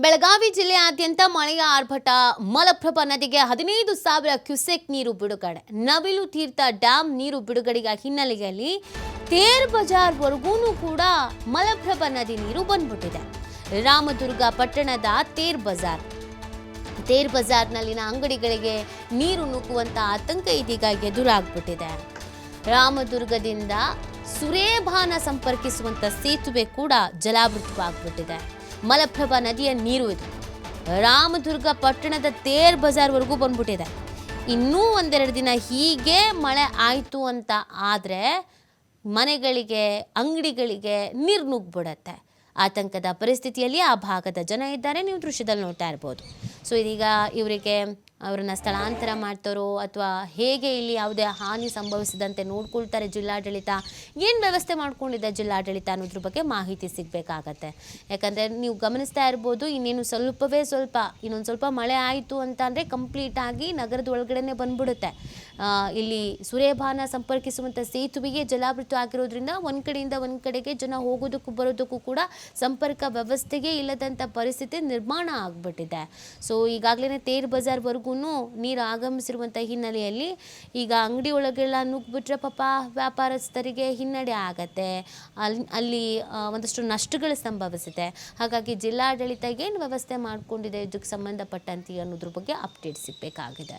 ಬೆಳಗಾವಿ ಜಿಲ್ಲೆಯಾದ್ಯಂತ ಮಳೆಯ ಆರ್ಭಟ. ಮಲಪ್ರಭಾ ನದಿಗೆ 15,000 ಕ್ಯೂಸೆಕ್ ನೀರು ಬಿಡುಗಡೆ. ನವಿಲು ತೀರ್ಥ ಡ್ಯಾಂ ನೀರು ಬಿಡುಗಡೆಯ ಹಿನ್ನೆಲೆಯಲ್ಲಿ ತೇರ್ ಬಜಾರ್ವರೆಗೂ ಕೂಡ ಮಲಪ್ರಭಾ ನದಿ ನೀರು ಬಂದ್ಬಿಟ್ಟಿದೆ. ರಾಮದುರ್ಗ ಪಟ್ಟಣದ ತೇರ್ ಬಜಾರ್ನಲ್ಲಿನ ಅಂಗಡಿಗಳಿಗೆ ನೀರು ನುಗ್ಗುವಂತ ಆತಂಕ ಇದೀಗ ಎದುರಾಗ್ಬಿಟ್ಟಿದೆ. ರಾಮದುರ್ಗದಿಂದ ಸುರೇಭಾನ ಸಂಪರ್ಕಿಸುವಂತ ಸೇತುವೆ ಕೂಡ ಜಲಾವೃತವಾಗ್ಬಿಟ್ಟಿದೆ. ಮಲಪ್ರಭಾ ನದಿಯ ನೀರು ಇದು ರಾಮದುರ್ಗ ಪಟ್ಟಣದ ತೇರ್ ಬಜಾರ್ವರೆಗೂ ಬಂದ್ಬಿಟ್ಟಿದೆ. ಇನ್ನೂ ಒಂದೆರಡು ದಿನ ಹೀಗೆ ಮಳೆ ಆಯಿತು ಅಂತ ಆದರೆ ಮನೆಗಳಿಗೆ, ಅಂಗಡಿಗಳಿಗೆ ನೀರು ನುಗ್ಗಿಬಿಡತ್ತೆ. ಆತಂಕದ ಪರಿಸ್ಥಿತಿಯಲ್ಲಿ ಆ ಭಾಗದ ಜನ ಇದ್ದಾರೆ. ನೀವು ದೃಶ್ಯದಲ್ಲಿ ನೋಡ್ತಾ ಇರ್ಬೋದು. ಸೊ ಇದೀಗ ಇವರಿಗೆ ಅವರನ್ನು ಸ್ಥಳಾಂತರ ಮಾಡ್ತಾರೋ ಅಥವಾ ಹೇಗೆ ಇಲ್ಲಿ ಯಾವುದೇ ಹಾನಿ ಸಂಭವಿಸಿದಂತೆ ನೋಡ್ಕೊಳ್ತಾರೆ ಜಿಲ್ಲಾಡಳಿತ, ಏನು ವ್ಯವಸ್ಥೆ ಮಾಡ್ಕೊಂಡಿದೆ ಜಿಲ್ಲಾಡಳಿತ ಅನ್ನೋದ್ರ ಬಗ್ಗೆ ಮಾಹಿತಿ ಸಿಗಬೇಕಾಗತ್ತೆ. ಯಾಕಂದರೆ ನೀವು ಗಮನಿಸ್ತಾ ಇರ್ಬೋದು, ಇನ್ನೊಂದು ಸ್ವಲ್ಪ ಮಳೆ ಆಯಿತು ಅಂತ ಅಂದರೆ ಕಂಪ್ಲೀಟಾಗಿ ನಗರದ ಒಳಗಡೆ ಬಂದ್ಬಿಡುತ್ತೆ. ಇಲ್ಲಿ ಸುರೇಭಾನ ಸಂಪರ್ಕಿಸುವಂಥ ಸೇತುವೆಗೆ ಜಲಾವೃತ ಆಗಿರೋದ್ರಿಂದ ಒಂದು ಕಡೆಯಿಂದ ಒಂದು ಕಡೆಗೆ ಜನ ಹೋಗೋದಕ್ಕೂ ಬರೋದಕ್ಕೂ ಕೂಡ ಸಂಪರ್ಕ ವ್ಯವಸ್ಥೆಗೆ ಇಲ್ಲದಂಥ ಪರಿಸ್ಥಿತಿ ನಿರ್ಮಾಣ ಆಗಿಬಿಟ್ಟಿದೆ. ಸೊ ಈಗಾಗಲೇ ತೇರ್ ಬಜಾರ್ವರೆಗೂ ನೀರು ಆಗಮಿಸಿರುವಂಥ ಹಿನ್ನೆಲೆಯಲ್ಲಿ ಈಗ ಅಂಗಡಿ ಒಳಗೆಲ್ಲ ನುಗ್ಗಿಬಿಟ್ರೆ ಪಾಪ ವ್ಯಾಪಾರಸ್ಥರಿಗೆ ಹಿನ್ನಡೆ ಆಗತ್ತೆ. ಅಲ್ಲಿ ಒಂದಷ್ಟು ನಷ್ಟಗಳು ಸಂಭವಿಸುತ್ತೆ. ಹಾಗಾಗಿ ಜಿಲ್ಲಾಡಳಿತ ಏನು ವ್ಯವಸ್ಥೆ ಮಾಡಿಕೊಂಡಿದೆ ಇದಕ್ಕೆ ಸಂಬಂಧಪಟ್ಟಂತೆ ಅನ್ನೋದ್ರ ಬಗ್ಗೆ ಅಪ್ಡೇಟ್ ಸಿಗಬೇಕಾಗಿದೆ.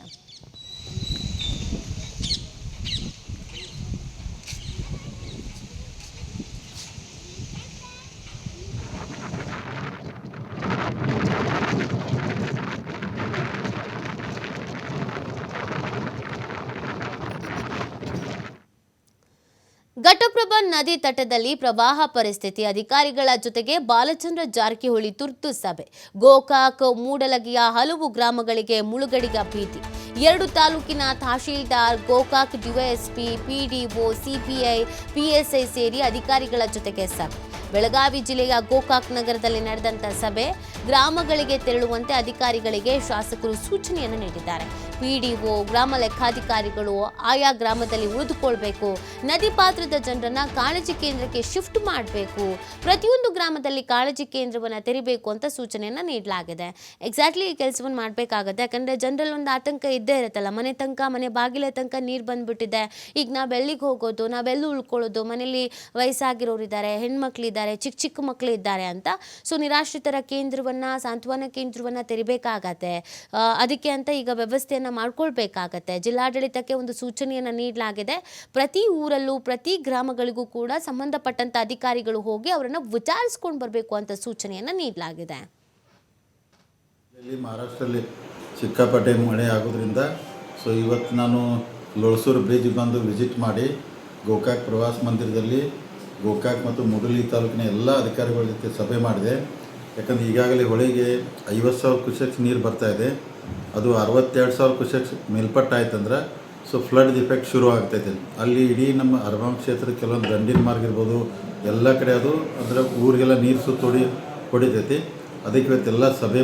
ಘಟಪ್ರಭಾ ನದಿ ತಟದಲ್ಲಿ ಪ್ರವಾಹ ಪರಿಸ್ಥಿತಿ. ಅಧಿಕಾರಿಗಳ ಜೊತೆಗೆ ಬಾಲಚಂದ್ರ ಜಾರಕಿಹೊಳಿ ತುರ್ತು ಸಭೆ. ಗೋಕಾಕ್, ಮೂಡಲಗಿಯ ಹಲವು ಗ್ರಾಮಗಳಿಗೆ ಮುಳುಗಡೆಯ ಭೀತಿ. 2 ತಾಲೂಕಿನ tahsildar, Gokak DYSP, PDO, CPI, PSI ಸೇರಿ ಅಧಿಕಾರಿಗಳ ಜೊತೆಗೆ ಸಭೆ. ಬೆಳಗಾವಿ ಜಿಲ್ಲೆಯ ಗೋಕಾಕ್ ನಗರದಲ್ಲಿ ನಡೆದಂಥ ಸಭೆ. ಗ್ರಾಮಗಳಿಗೆ ತೆರಳುವಂತೆ ಅಧಿಕಾರಿಗಳಿಗೆ ಶಾಸಕರು ಸೂಚನೆಯನ್ನು ನೀಡಿದ್ದಾರೆ. ಪಿಡಿಒ, ಗ್ರಾಮ ಲೆಕ್ಕಾಧಿಕಾರಿಗಳು ಆಯಾ ಗ್ರಾಮದಲ್ಲಿ ಉಳಿದುಕೊಳ್ಬೇಕು. ನದಿ ಪಾತ್ರದ ಜನರನ್ನ ಕಾಳಜಿ ಕೇಂದ್ರಕ್ಕೆ ಶಿಫ್ಟ್ ಮಾಡಬೇಕು. ಪ್ರತಿಯೊಂದು ಗ್ರಾಮದಲ್ಲಿ ಕಾಳಜಿ ಕೇಂದ್ರವನ್ನು ತೆರಿಬೇಕು ಅಂತ ಸೂಚನೆಯನ್ನು ನೀಡಲಾಗಿದೆ. ಎಕ್ಸಾಕ್ಟ್ಲಿ ಈ ಕೆಲಸವನ್ನು ಮಾಡಬೇಕಾಗತ್ತೆ. ಯಾಕಂದರೆ ಜನರಲ್ಲಿ ಒಂದು ಆತಂಕ ಇದ್ದೇ ಇರುತ್ತಲ್ಲ, ಮನೆ ಬಾಗಿಲ ತನಕ ನೀರು ಬಂದ್ಬಿಟ್ಟಿದೆ, ಈಗ ನಾವೆಲ್ಲಿಗೆ ಹೋಗೋದು, ನಾವೆಲ್ಲೂ ಉಳ್ಕೊಳ್ಳೋದು, ಮನೇಲಿ ವಯಸ್ಸಾಗಿರೋರಿದ್ದಾರೆ, ಹೆಣ್ಮಕ್ಳಿದ್ದಾರೆ, ಚಿಕ್ಕ ಮಕ್ಕಳು ಇದ್ದಾರೆ ಅಂತ. ಸೊ ನಿರಾಶ್ರಿತರ ಕೇಂದ್ರವನ್ನು, ಸಾಂತ್ವನ ಕೇಂದ್ರವನ್ನು ತೆರಿಬೇಕಾಗತ್ತೆ. ಅದಕ್ಕೆ ಅಂತ ಈಗ ವ್ಯವಸ್ಥೆಯನ್ನು ಮಾಡ್ಕೊಳ್ಬೇಕಾಗತ್ತೆ. ಜಿಲ್ಲಾಡಳಿತಕ್ಕೆ ಒಂದು ಸೂಚನೆಯನ್ನು ನೀಡಲಾಗಿದೆ. ಪ್ರತಿ ಊರಲ್ಲೂ, ಪ್ರತಿ ಗ್ರಾಮಗಳಿಗೂ ಕೂಡ ಸಂಬಂಧಪಟ್ಟಂತ ಅಧಿಕಾರಿಗಳು ಹೋಗಿ ಅವರನ್ನು ವಿಚಾರಿಸ್ಕೊಂಡು ಬರಬೇಕು ಅಂತ ಸೂಚನೆಯನ್ನು ನೀಡಲಾಗಿದೆ. ಮಹಾರಾಷ್ಟ್ರದಲ್ಲಿ ಸಿಕ್ಕಾಪಟ್ಟೆ ಮಳೆ ಆಗೋದ್ರಿಂದ ಸೊ ಇವತ್ತು ನಾನು ಲೋಳಸೂರು ಬ್ರಿಡ್ಜ್ ಬಂದು ವಿಸಿಟ್ ಮಾಡಿ ಗೋಕಾಕ್ ಪ್ರವಾಸ ಮಂದಿರದಲ್ಲಿ ಗೋಕಾಕ್ ಮತ್ತು ಮೂಡಲಗಿ ತಾಲೂಕಿನ ಎಲ್ಲ ಅಧಿಕಾರಿಗಳ ಜೊತೆ ಸಭೆ ಮಾಡಿದೆ. ಯಾಕಂದರೆ ಈಗಾಗಲೇ ಹೊಳೆಗೆ 50,000 ಕ್ಯೂಸೆಕ್ಸ್ ನೀರು ಬರ್ತಾಯಿದೆ. ಅದು 62,000 ಕ್ಯೂಸೆಕ್ಸ್ ಮೇಲ್ಪಟ್ಟು ಆಯ್ತಂದ್ರೆ ಸೊ ಫ್ಲಡ್ ಇಫೆಕ್ಟ್ ಶುರು ಆಗ್ತೈತೆ. ಅಲ್ಲಿ ಇಡೀ ನಮ್ಮ ಅರ್ಬನ್ ಕ್ಷೇತ್ರ ಕೆಲವೊಂದು ದಂಡಿನ ಮಾರ್ಗ ಇರ್ಬೋದು, ಎಲ್ಲ ಕಡೆ ಅದು ಅಂದರೆ ಊರಿಗೆಲ್ಲ ನೀರು ಸುತ್ತೋಡಿ ಹೊಡಿತೈತಿ. ಅದಕ್ಕೆ ಇವತ್ತೆಲ್ಲ ಸಭೆ